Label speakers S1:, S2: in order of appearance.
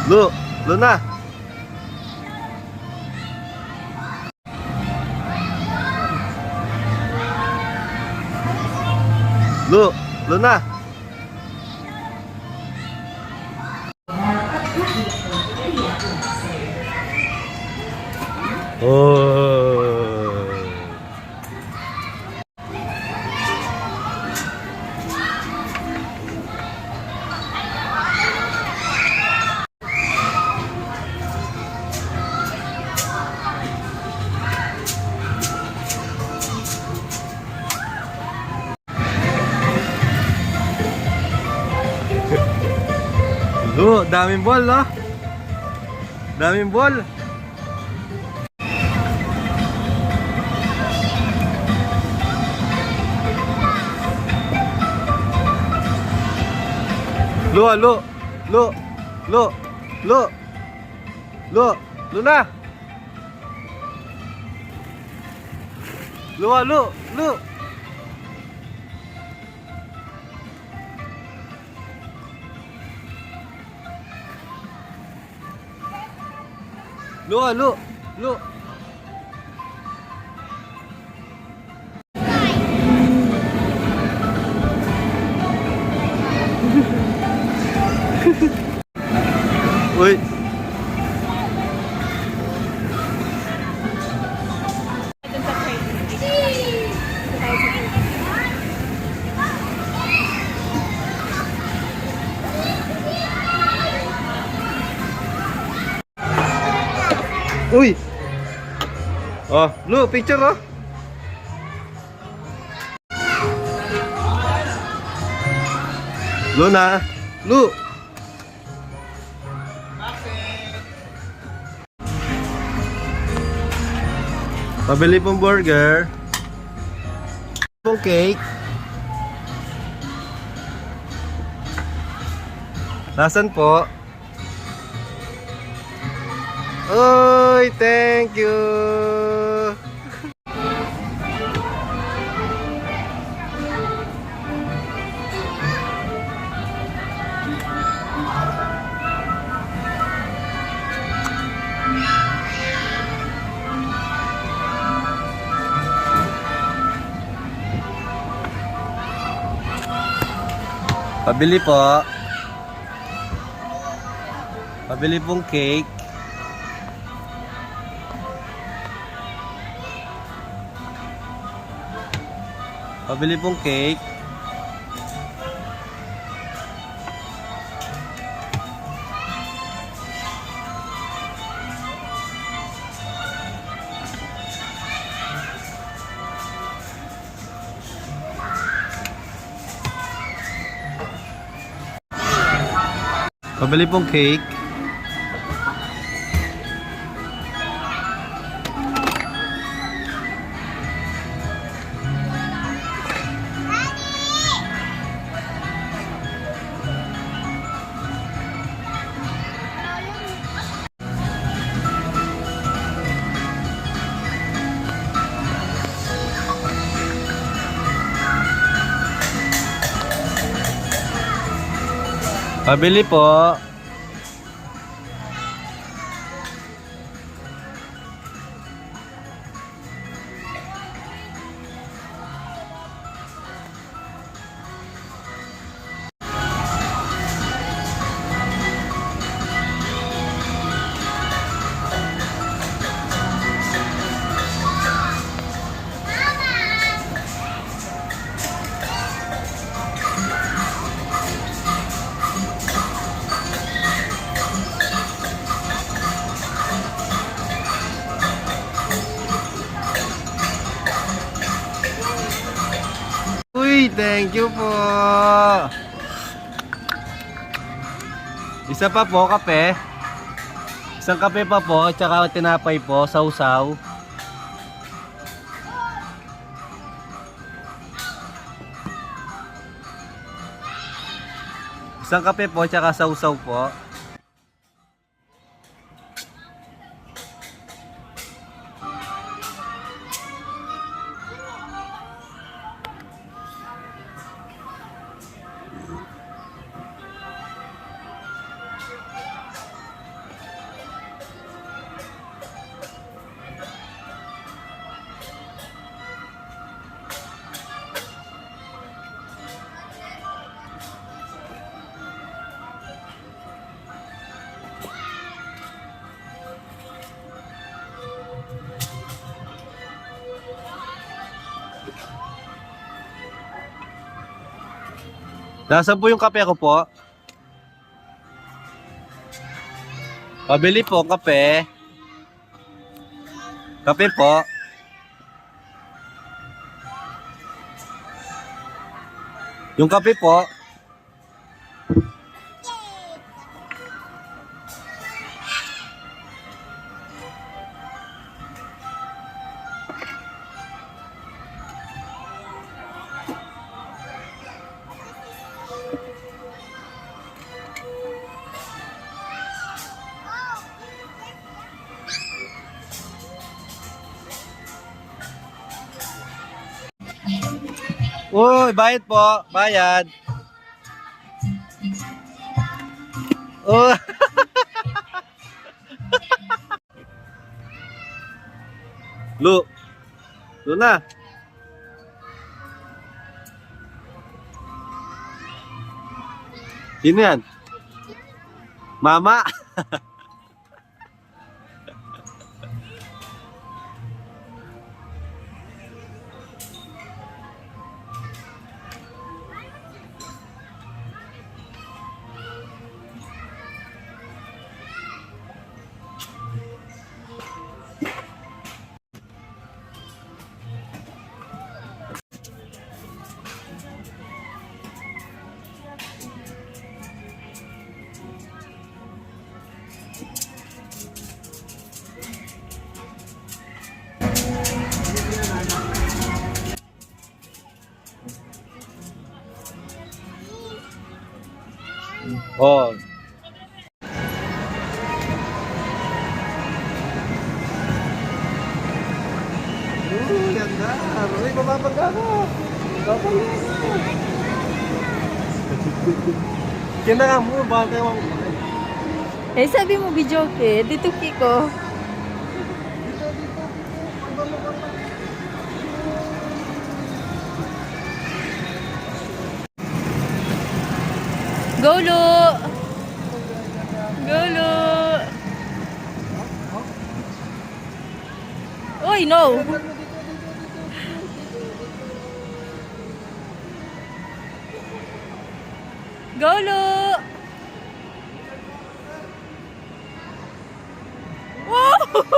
S1: Lu, Luna. Luna. Oh. Daming ball, no? Daming ball. Luna. Lu. Lu. Uy. Uy. Oh, Lu, picture oh. Luna, Lu. Pabili pong burger. Pong cake. Nasaan po? Oy, thank you. Pabili po. Pabili pong cake. Pabili pong cake. Pabili pong cake. Pabili po. Uy, thank you po. Isa pa po, kape. Isang kape pa po, tsaka tinapay po, sausaw. Isang kape po, tsaka sausaw po. Nasaan po yung kape ko po? Pabili po, kape. Kape po. Yung kape po. Uy, bayad po. Bayad. Oh. Lu. Lu na. Sino yan? Mama. Oh. Ganda. Uy, mapapag ako. Mapapag ako. Kina nga mo, baka kayo
S2: Eh, sabi mo, video ke, dito Kiko. Go, Lu! Go, Lu! Uy, no! Go, Lu! Wow!